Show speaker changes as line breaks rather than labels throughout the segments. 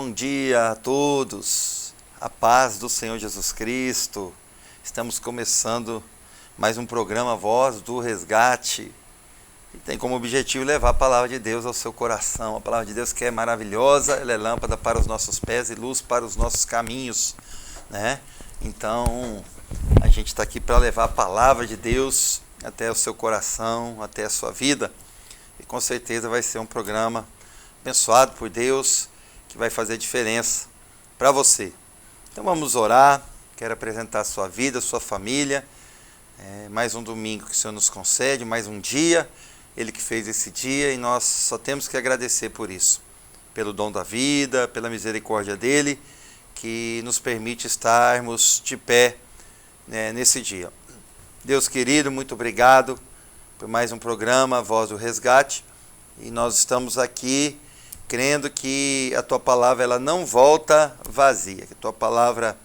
Bom dia a todos, a paz do Senhor Jesus Cristo. Estamos começando mais um programa Voz do Resgate, que tem como objetivo levar a palavra de Deus ao seu coração. A palavra de Deus que é maravilhosa, ela é lâmpada para os nossos pés e luz para os nossos caminhos, né? Então, a gente está aqui para levar a palavra de Deus até o seu coração, até a sua vida. E com certeza vai ser um programa abençoado por Deus, que vai fazer diferença para você. Então vamos orar. Quero apresentar a sua vida, a sua família. Mais um domingo que o Senhor nos concede, mais um dia. Ele que fez esse dia e nós só temos que agradecer por isso. Pelo dom da vida, pela misericórdia dele, que nos permite estarmos de pé, nesse dia. Deus querido, muito obrigado por mais um programa, Voz do Resgate. E nós estamos aqui crendo que a tua palavra ela não volta vazia, que a tua palavra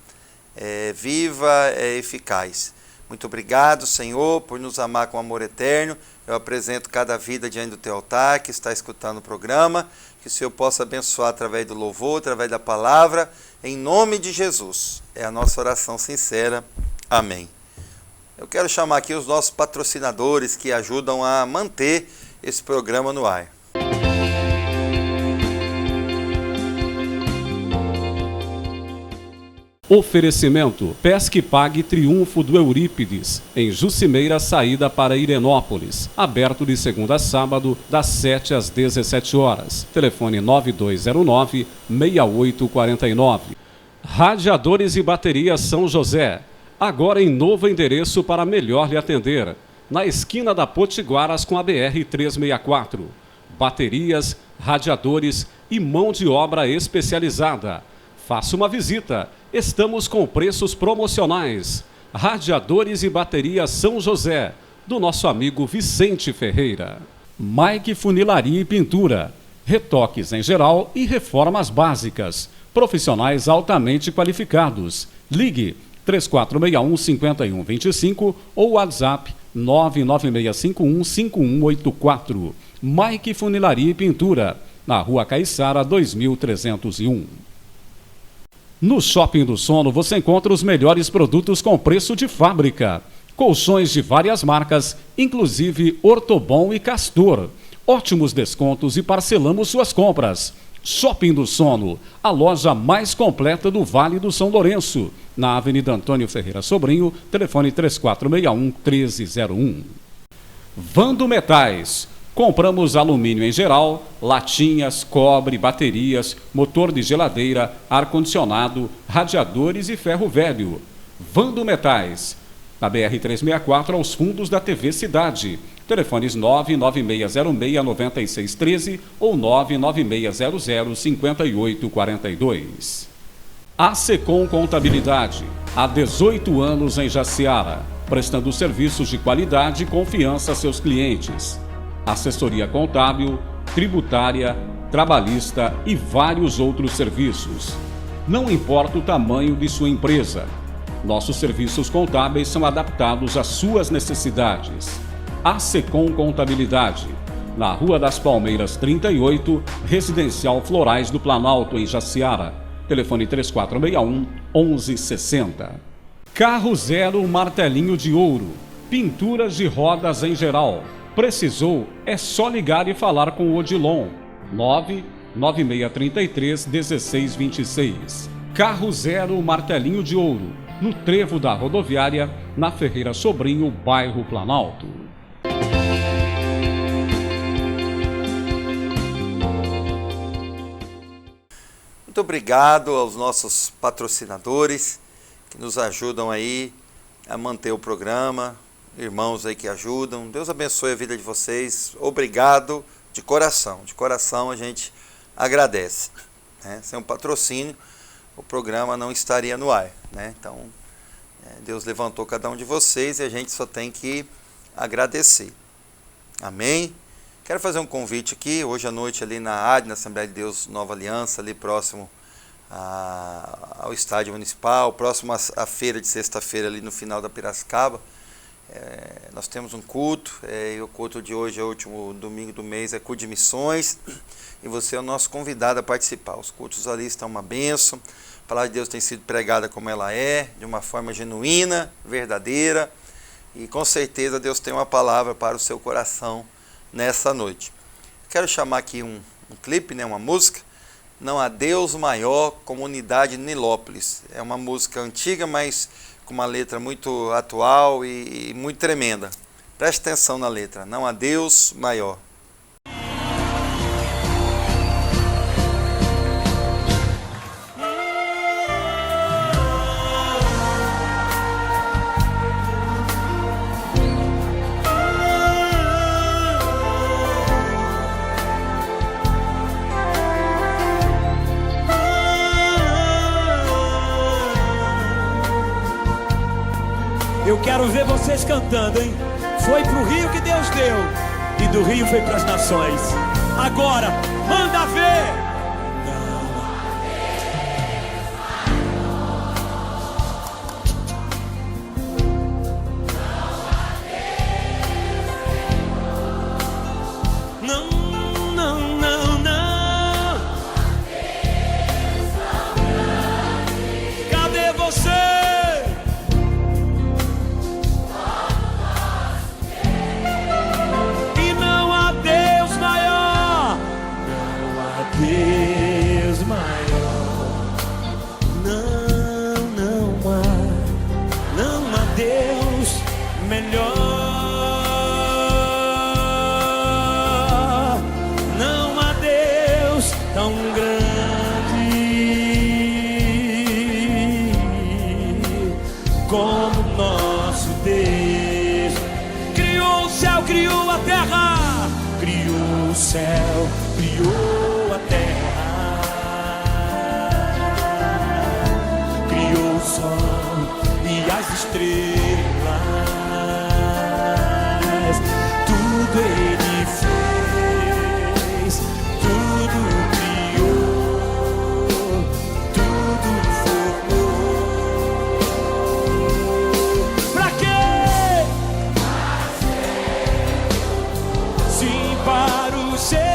é viva, é eficaz. Muito obrigado, Senhor, por nos amar com amor eterno. Eu apresento cada vida diante do teu altar, que está escutando o programa, que o Senhor possa abençoar através do louvor, através da palavra, em nome de Jesus. É a nossa oração sincera. Amém. Eu quero chamar aqui os nossos patrocinadores que ajudam a manter esse programa no ar.
Oferecimento: Pesque e Pague Triunfo do Eurípides, em Juscimeira, saída para Irenópolis. Aberto de segunda a sábado, das 7 às 17 horas. Telefone 9209-6849. Radiadores e Baterias São José. Agora em novo endereço para melhor lhe atender. Na esquina da Potiguaras com a BR-364. Baterias, radiadores e mão de obra especializada. Faça uma visita. Estamos com preços promocionais. Radiadores e Baterias São José, do nosso amigo Vicente Ferreira. Mike Funilaria e Pintura. Retoques em geral e reformas básicas. Profissionais altamente qualificados. Ligue 3461-5125 ou WhatsApp 99651-5184. Mike Funilaria e Pintura, na Rua Caiçara 2301. No Shopping do Sono você encontra os melhores produtos com preço de fábrica. Colchões de várias marcas, inclusive Ortobon e Castor. Ótimos descontos e parcelamos suas compras. Shopping do Sono, a loja mais completa do Vale do São Lourenço. Na Avenida Antônio Ferreira Sobrinho, telefone 3461-1301. Vando Metais. Compramos alumínio em geral, latinhas, cobre, baterias, motor de geladeira, ar-condicionado, radiadores e ferro velho. Vando Metais. Na BR-364 aos fundos da TV Cidade. Telefones 99606-9613 ou 99600-5842. A Secom Contabilidade. Há 18 anos em Jaciara, prestando serviços de qualidade e confiança a seus clientes. Assessoria contábil, tributária, trabalhista e vários outros serviços. Não importa o tamanho de sua empresa. Nossos serviços contábeis são adaptados às suas necessidades. A Secom Contabilidade, na Rua das Palmeiras 38, Residencial Florais do Planalto, em Jaciara. Telefone 3461-1160. Carro Zero Martelinho de Ouro. Pinturas de rodas em geral. Precisou? É só ligar e falar com o Odilon. 99633-1626. Carro Zero Martelinho de Ouro, no trevo da rodoviária, na Ferreira Sobrinho, bairro Planalto.
Muito obrigado aos nossos patrocinadores que nos ajudam aí a manter o programa. Irmãos aí que ajudam, Deus abençoe a vida de vocês, obrigado de coração a gente agradece, né? Sem um patrocínio o programa não estaria no ar, né? Então Deus levantou cada um de vocês e a gente só tem que agradecer, amém? Quero fazer um convite aqui, hoje à noite ali na AD, na Assembleia de Deus Nova Aliança, ali próximo ao estádio municipal, próximo à feira de sexta-feira ali no final da Piracicaba. Nós temos um culto, e o culto de hoje é o último domingo do mês, é culto de missões, e você é o nosso convidado a participar. Os cultos ali estão uma bênção, a palavra de Deus tem sido pregada como ela é, de uma forma genuína, verdadeira, e com certeza Deus tem uma palavra para o seu coração nessa noite. Quero chamar aqui um clipe, uma música, Não Há Deus Maior, Comunidade Nilópolis. É uma música antiga, mas com uma letra muito atual e muito tremenda. Preste atenção na letra. Não há Deus maior.
Eu quero ver vocês cantando, hein? Foi pro rio que Deus deu, e do rio foi pras nações. Agora, manda ver! Não, não, não, não. Cadê você? Deus maior, não há Deus melhor, não há Deus tão grande como nosso Deus. Criou o céu, criou a terra, criou o céu, criou a terra, criou o sol e as estrelas, tudo ele fez, tudo criou, tudo formou. Pra quê? Sim, para o seu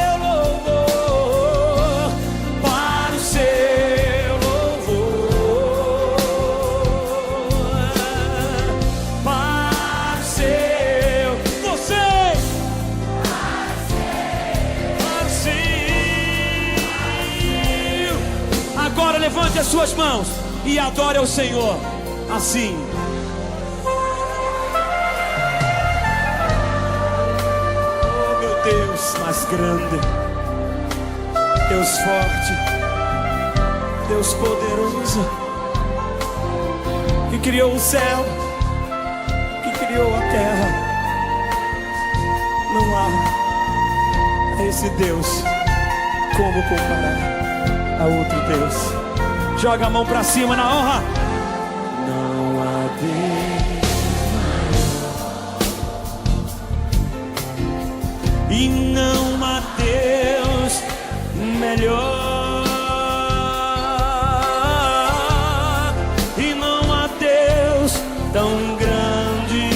levante as suas mãos e adore ao Senhor assim. Oh, meu Deus mais grande, Deus forte, Deus poderoso, que criou o céu, que criou a terra. Não há a esse Deus como comparar a outro Deus. Joga a mão pra cima na honra. Não há Deus e não há Deus melhor, e não há Deus tão grande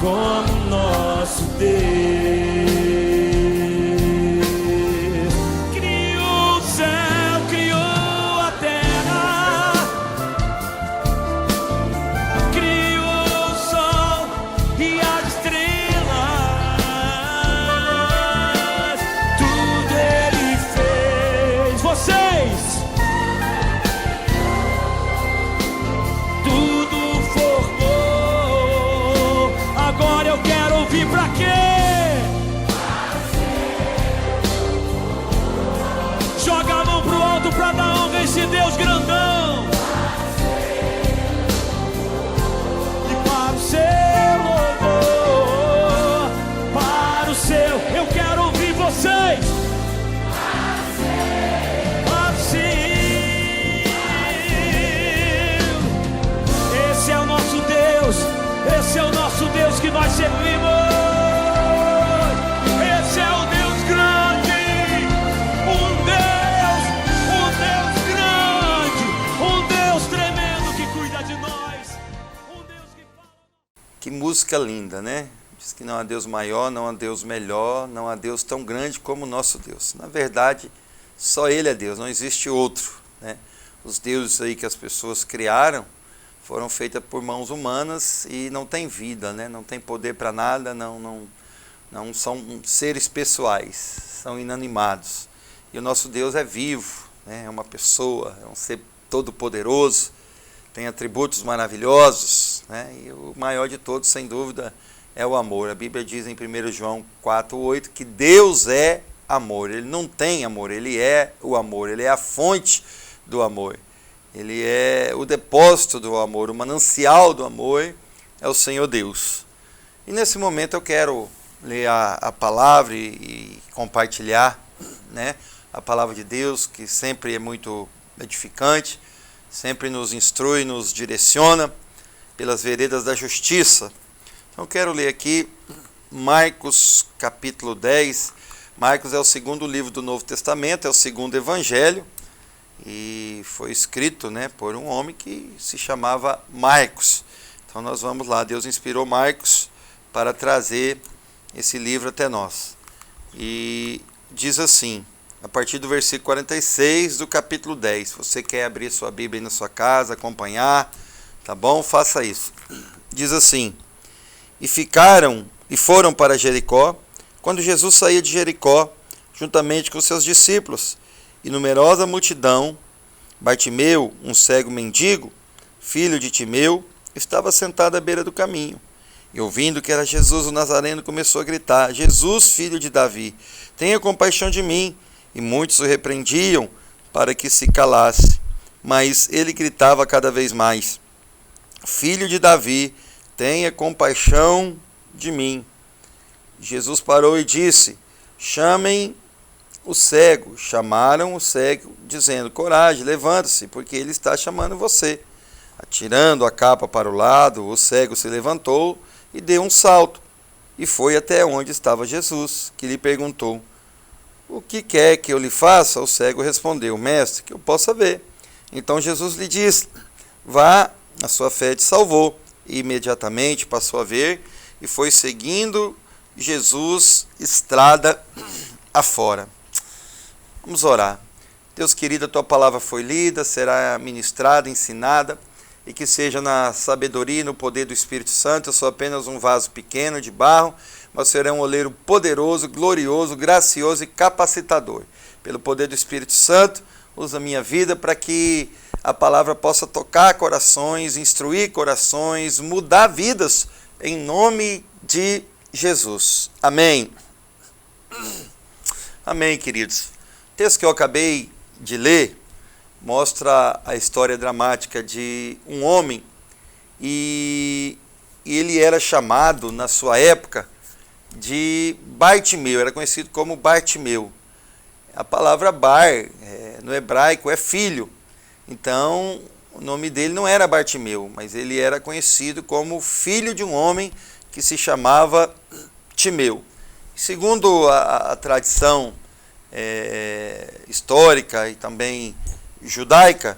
como nosso Deus.
Que música linda, né? Diz que não há Deus maior, não há Deus melhor, não há Deus tão grande como o nosso Deus. Na verdade, só Ele é Deus, não existe outro, né? Os deuses aí que as pessoas criaram foram feitas por mãos humanas e não tem vida, né? Não tem poder para nada, não são seres pessoais, são inanimados. E o nosso Deus é vivo, né? É uma pessoa, é um ser todo-poderoso, tem atributos maravilhosos, né? E o maior de todos, sem dúvida, é o amor. A Bíblia diz em 1 João 4,8 que Deus é amor. Ele não tem amor, Ele é o amor, Ele é a fonte do amor. Ele é o depósito do amor, o manancial do amor é o Senhor Deus. E nesse momento eu quero ler a palavra e compartilhar, né, a palavra de Deus, que sempre é muito edificante, sempre nos instrui, nos direciona pelas veredas da justiça. Então eu quero ler aqui Marcos capítulo 10. Marcos é o segundo livro do Novo Testamento, é o segundo evangelho, e foi escrito, né, por um homem que se chamava Marcos. Então nós vamos lá, Deus inspirou Marcos para trazer esse livro até nós. E diz assim, a partir do versículo 46 do capítulo 10. Se você quer abrir sua Bíblia aí na sua casa, acompanhar, tá bom? Faça isso. Diz assim: e foram para Jericó, quando Jesus saía de Jericó, juntamente com seus discípulos, e numerosa multidão. Bartimeu, um cego mendigo, filho de Timeu, estava sentado à beira do caminho. E ouvindo que era Jesus o Nazareno, começou a gritar: Jesus, filho de Davi, tenha compaixão de mim. E muitos o repreendiam para que se calasse. Mas ele gritava cada vez mais: Filho de Davi, tenha compaixão de mim. Jesus parou e disse: Chamem o cego. Chamaram o cego, dizendo: Coragem, levanta-se, porque ele está chamando você. Atirando a capa para o lado, o cego se levantou e deu um salto, e foi até onde estava Jesus, que lhe perguntou: O que quer que eu lhe faça? O cego respondeu: Mestre, que eu possa ver. Então Jesus lhe disse: Vá, a sua fé te salvou. E imediatamente passou a ver e foi seguindo Jesus estrada afora. Vamos orar. Deus querido, a tua palavra foi lida, será ministrada, ensinada, e que seja na sabedoria e no poder do Espírito Santo. Eu sou apenas um vaso pequeno de barro, mas será um oleiro poderoso, glorioso, gracioso e capacitador. Pelo poder do Espírito Santo, usa a minha vida para que a palavra possa tocar corações, instruir corações, mudar vidas, em nome de Jesus. Amém. Amém, queridos. O texto que eu acabei de ler mostra a história dramática de um homem e ele era chamado, na sua época, de Bartimeu, era conhecido como Bartimeu. A palavra bar, no hebraico, é filho. Então, o nome dele não era Bartimeu, mas ele era conhecido como filho de um homem que se chamava Timeu. Segundo a tradição histórica e também judaica,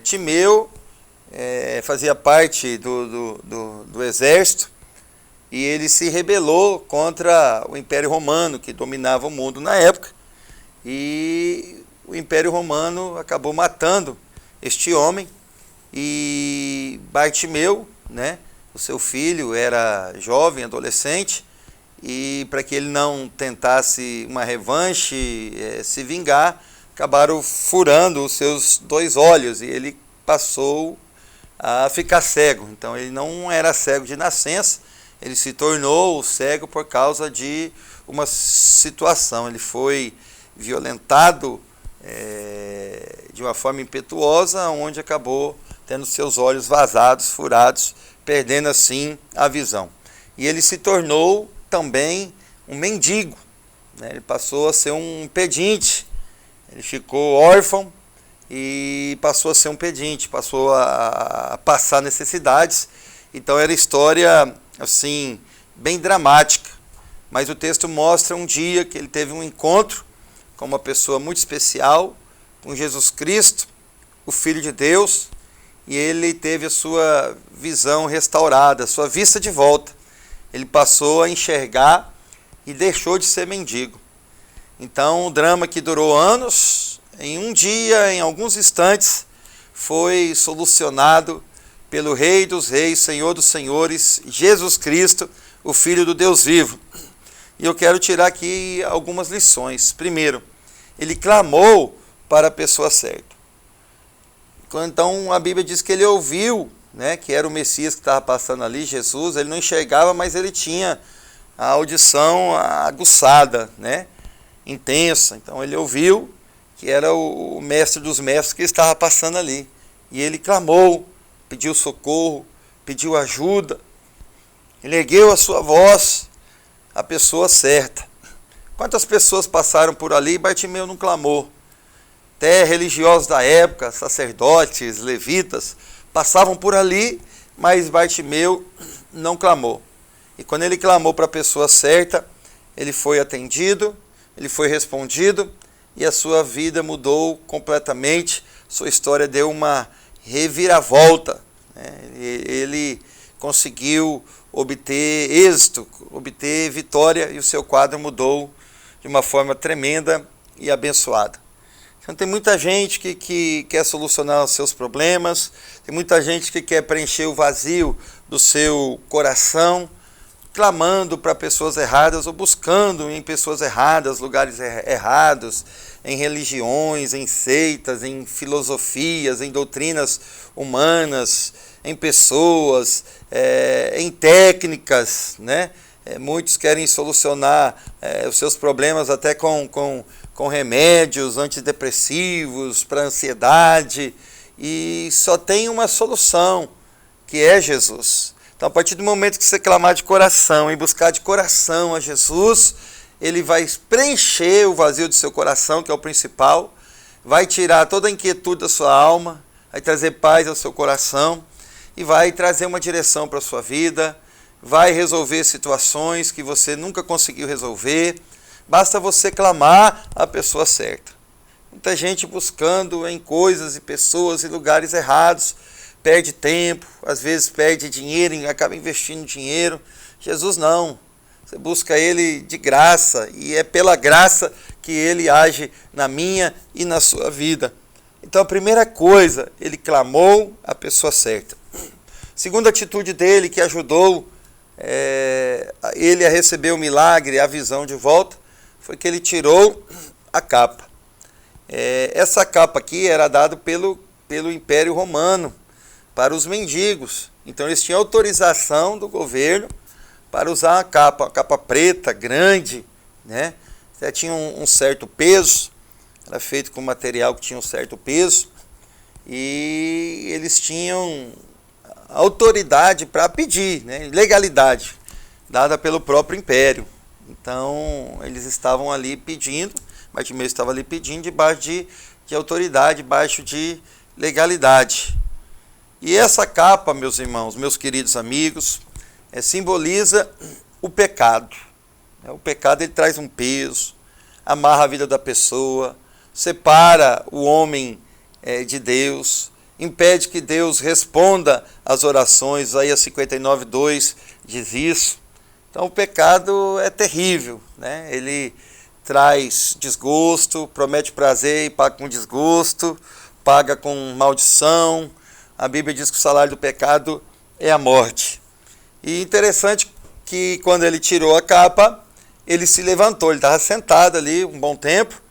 Timeu fazia parte do exército e ele se rebelou contra o Império Romano, que dominava o mundo na época, e o Império Romano acabou matando este homem, e Bartimeu, né, o seu filho, era jovem, adolescente, e para que ele não tentasse uma revanche, se vingar, acabaram furando os seus 2 olhos e ele passou a ficar cego. Então ele não era cego de nascença, ele se tornou cego por causa de uma situação. Ele foi violentado de uma forma impetuosa, onde acabou tendo seus olhos vazados, furados, perdendo assim a visão. E ele se tornou também um mendigo, né? Ele passou a ser um pedinte, ele ficou órfão e passou a ser um pedinte, passou a passar necessidades. Então era história assim bem dramática, mas o texto mostra um dia que ele teve um encontro com uma pessoa muito especial, com Jesus Cristo, o Filho de Deus, e ele teve a sua visão restaurada, a sua vista de volta. Ele passou a enxergar e deixou de ser mendigo. Então, um drama que durou anos, em um dia, em alguns instantes, foi solucionado pelo Rei dos Reis, Senhor dos Senhores, Jesus Cristo, o Filho do Deus vivo. E eu quero tirar aqui algumas lições. Primeiro, ele clamou para a pessoa certa. Então, a Bíblia diz que ele ouviu, né, que era o Messias que estava passando ali, Jesus. Ele não enxergava, mas ele tinha a audição aguçada, né, intensa. Então, ele ouviu que era o mestre dos mestres que estava passando ali. E ele clamou, pediu socorro, pediu ajuda. Ele ergueu a sua voz à pessoa certa. Quantas pessoas passaram por ali e Bartimeu não clamou? Até religiosos da época, sacerdotes, levitas, passavam por ali, mas Bartimeu não clamou. E quando ele clamou para a pessoa certa, ele foi atendido, ele foi respondido, e a sua vida mudou completamente, sua história deu uma reviravolta, né? Ele conseguiu obter êxito, obter vitória, e o seu quadro mudou de uma forma tremenda e abençoada. Então tem muita gente que quer solucionar os seus problemas, tem muita gente que quer preencher o vazio do seu coração, clamando para pessoas erradas ou buscando em pessoas erradas, lugares errados, em religiões, em seitas, em filosofias, em doutrinas humanas, em pessoas, em técnicas, né? Muitos querem solucionar os seus problemas até com remédios antidepressivos para ansiedade, e só tem uma solução, que é Jesus. Então, a partir do momento que você clamar de coração e buscar de coração a Jesus, ele vai preencher o vazio do seu coração, que é o principal, vai tirar toda a inquietude da sua alma, vai trazer paz ao seu coração e vai trazer uma direção para a sua vida, vai resolver situações que você nunca conseguiu resolver. Basta você clamar a pessoa certa. Muita gente buscando em coisas e pessoas e lugares errados, perde tempo, às vezes perde dinheiro e acaba investindo dinheiro. Jesus não. Você busca ele de graça, e é pela graça que ele age na minha e na sua vida. Então, a primeira coisa, ele clamou a pessoa certa. Segunda atitude dele, que ajudou ele a receber o milagre, a visão de volta, foi que ele tirou a capa. Essa capa aqui era dada pelo Império Romano para os mendigos. Então eles tinham autorização do governo para usar uma capa preta, grande, né? Até tinha um certo peso, era feito com material que tinha um certo peso, e eles tinham autoridade para pedir, né? Legalidade, dada pelo próprio Império. Então eles estavam ali pedindo, Bartimeu estava ali pedindo debaixo de autoridade, debaixo de legalidade. E essa capa, meus irmãos, meus queridos amigos, simboliza o pecado. O pecado, ele traz um peso, amarra a vida da pessoa, separa o homem de Deus, impede que Deus responda às orações. Isaías 59:2 diz isso. Então o pecado é terrível, né? Ele traz desgosto, promete prazer e paga com desgosto, paga com maldição. A Bíblia diz que o salário do pecado é a morte. E interessante que quando ele tirou a capa, ele se levantou. Ele estava sentado ali um bom tempo,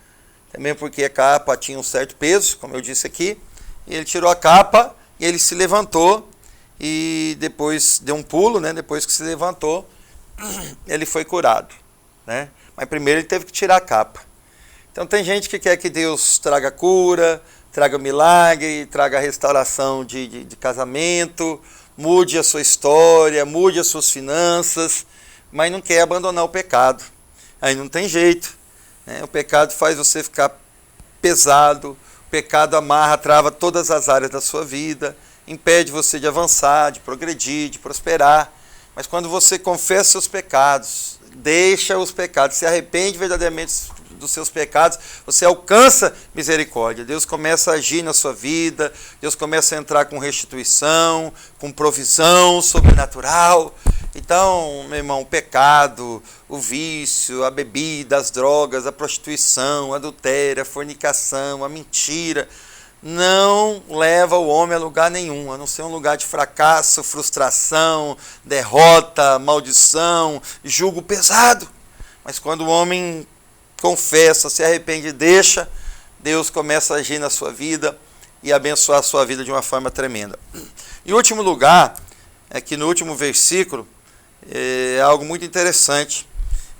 também porque a capa tinha um certo peso, como eu disse aqui. E ele tirou a capa e ele se levantou, e depois deu um pulo, né? Depois que se levantou, ele foi curado, né? Mas primeiro ele teve que tirar a capa. Então tem gente que quer que Deus traga cura, traga milagre, traga restauração de casamento, mude a sua história, mude as suas finanças, mas não quer abandonar o pecado. Aí não tem jeito, né? O pecado faz você ficar pesado, o pecado amarra, trava todas as áreas da sua vida, impede você de avançar, de progredir, de prosperar. Mas quando você confessa seus pecados, deixa os pecados, se arrepende verdadeiramente dos seus pecados, você alcança misericórdia. Deus começa a agir na sua vida, Deus começa a entrar com restituição, com provisão sobrenatural. Então, meu irmão, o pecado, o vício, a bebida, as drogas, a prostituição, a adultério, a fornicação, a mentira, não leva o homem a lugar nenhum, a não ser um lugar de fracasso, frustração, derrota, maldição, jugo pesado. Mas quando o homem confessa, se arrepende e deixa, Deus começa a agir na sua vida e abençoar a sua vida de uma forma tremenda. Em último lugar, aqui no último versículo, é algo muito interessante.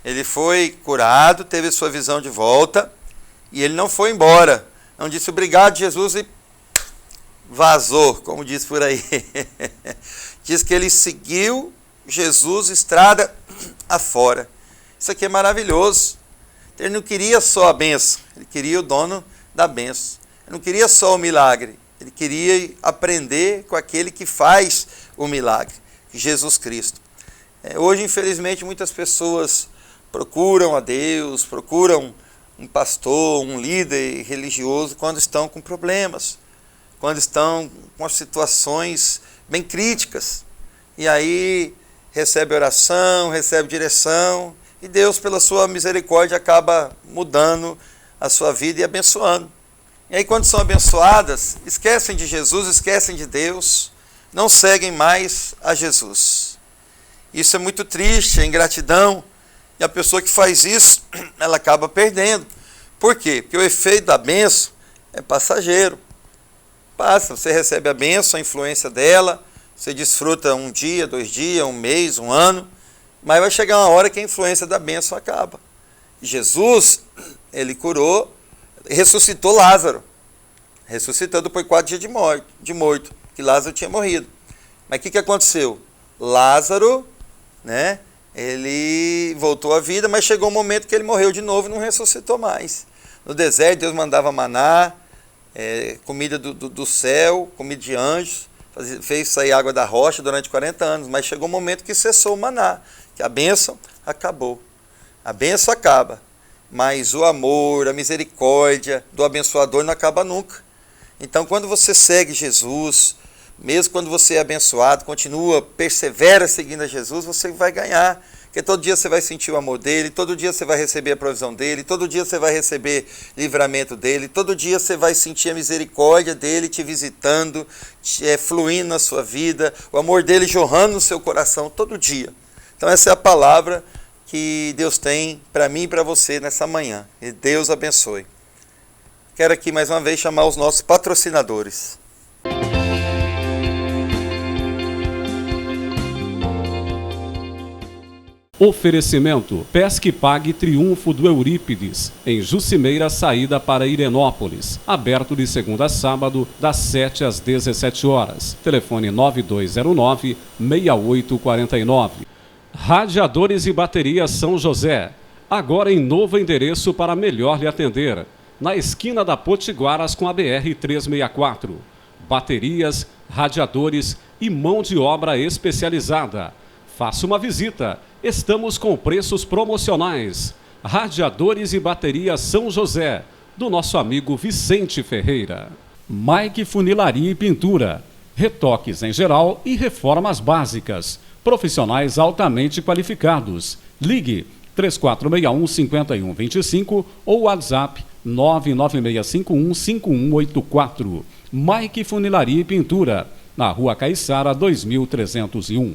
Ele foi curado, teve sua visão de volta e ele não foi embora. Não disse obrigado, Jesus, e vazou, como diz por aí. Diz que ele seguiu Jesus estrada afora. Isso aqui é maravilhoso. Ele não queria só a bênção, ele queria o dono da bênção. Ele não queria só o milagre, ele queria aprender com aquele que faz o milagre, Jesus Cristo. Hoje, infelizmente, muitas pessoas procuram a Deus, procuram um pastor, um líder religioso quando estão com problemas, quando estão com situações bem críticas. E aí recebe oração, recebe direção, e Deus, pela sua misericórdia, acaba mudando a sua vida e abençoando. E aí, quando são abençoadas, esquecem de Jesus, esquecem de Deus, não seguem mais a Jesus. Isso é muito triste, é ingratidão. E a pessoa que faz isso, ela acaba perdendo. Por quê? Porque o efeito da bênção é passageiro. Passa, você recebe a bênção, a influência dela, você desfruta um dia, 2 dias, um mês, um ano, mas vai chegar uma hora que a influência da bênção acaba. Jesus, ele curou, ressuscitou Lázaro. Ressuscitou depois de 4 dias de morto, que Lázaro tinha morrido. Mas o que aconteceu? Lázaro, ele voltou à vida, mas chegou um momento que ele morreu de novo e não ressuscitou mais. No deserto, Deus mandava maná, comida do céu, comida de anjos, fez sair água da rocha durante 40 anos, mas chegou um momento que cessou o maná, que a bênção acabou. A bênção acaba, mas o amor, a misericórdia do abençoador não acaba nunca. Então, quando você segue Jesus, mesmo quando você é abençoado, continua, persevera seguindo a Jesus, você vai ganhar. Porque todo dia você vai sentir o amor dele, todo dia você vai receber a provisão dele, todo dia você vai receber livramento dele, todo dia você vai sentir a misericórdia dele te visitando, fluindo na sua vida, o amor dele jorrando no seu coração todo dia. Então essa é a palavra que Deus tem para mim e para você nessa manhã. E Deus abençoe. Quero aqui mais uma vez chamar os nossos patrocinadores.
Oferecimento: Pesque Pague Triunfo do Eurípides, em Jucimeira, saída para Irenópolis. Aberto de segunda a sábado, das 7 às 17 horas. Telefone 9209-6849. Radiadores e Baterias São José. Agora em novo endereço para melhor lhe atender. Na esquina da Potiguaras com a BR-364. Baterias, radiadores e mão de obra especializada. Faça uma visita. Estamos com preços promocionais. Radiadores e Baterias São José, do nosso amigo Vicente Ferreira. Mike Funilaria e Pintura. Retoques em geral e reformas básicas. Profissionais altamente qualificados. Ligue 3461-5125 ou WhatsApp 99651-5184. Mike Funilaria e Pintura, na Rua Caiçara 2301.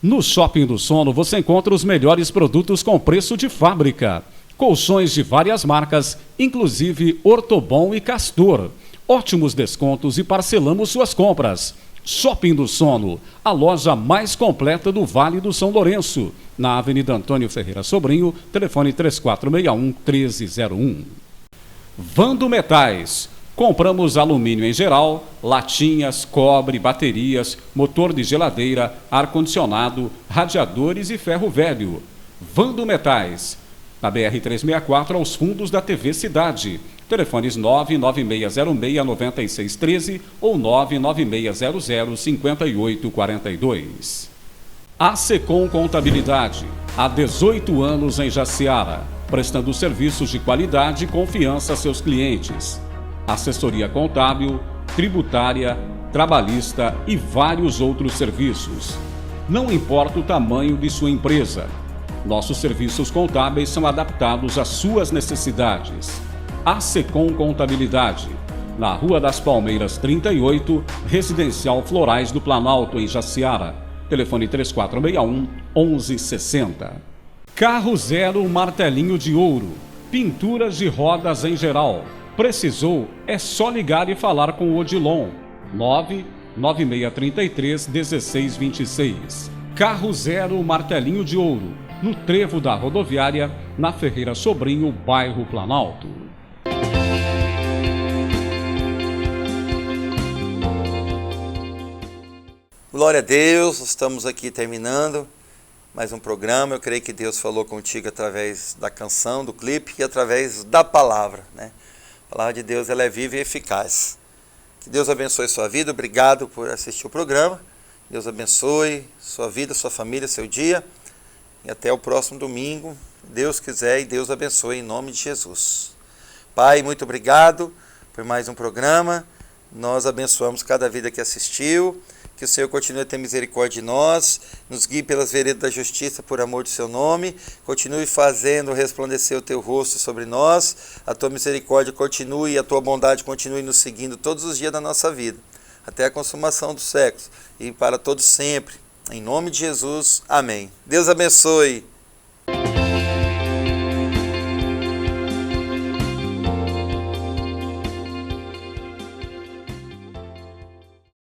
No Shopping do Sono você encontra os melhores produtos com preço de fábrica. Colchões de várias marcas, inclusive Ortobon e Castor. Ótimos descontos e parcelamos suas compras. Shopping do Sono, a loja mais completa do Vale do São Lourenço. Na Avenida Antônio Ferreira Sobrinho, telefone 3461-1301. Vando Metais. Compramos alumínio em geral, latinhas, cobre, baterias, motor de geladeira, ar-condicionado, radiadores e ferro velho. Vando Metais. Na BR-364, aos fundos da TV Cidade. Telefones 99606-9613 ou 99600-5842. A Secom Contabilidade. Há 18 anos em Jaciara. prestando serviços de qualidade e confiança a seus clientes. Assessoria contábil, tributária, trabalhista e vários outros serviços. Não importa o tamanho de sua empresa, nossos serviços contábeis são adaptados às suas necessidades. A Secom Contabilidade, na Rua das Palmeiras 38, Residencial Florais do Planalto, em Jaciara. Telefone 3461-1160. Carro Zero Martelinho de Ouro. Pinturas de rodas em geral. Precisou? É só ligar e falar com o Odilon. 99633-1626. Carro Zero Martelinho de Ouro. No trevo da rodoviária, na Ferreira Sobrinho, bairro Planalto.
Glória a Deus, estamos aqui terminando mais um programa. Eu creio que Deus falou contigo através da canção, do clipe e através da palavra, né? A palavra de Deus, ela é viva e eficaz. Que Deus abençoe sua vida. Obrigado por assistir o programa. Deus abençoe sua vida, sua família, seu dia. E até o próximo domingo, Deus quiser, e Deus abençoe em nome de Jesus. Pai, muito obrigado por mais um programa. Nós abençoamos cada vida que assistiu. Que o Senhor continue a ter misericórdia de nós, nos guie pelas veredas da justiça por amor do seu nome, continue fazendo resplandecer o teu rosto sobre nós, a tua misericórdia continue e a tua bondade continue nos seguindo todos os dias da nossa vida, até a consumação dos séculos e para todos sempre. Em nome de Jesus, amém. Deus abençoe.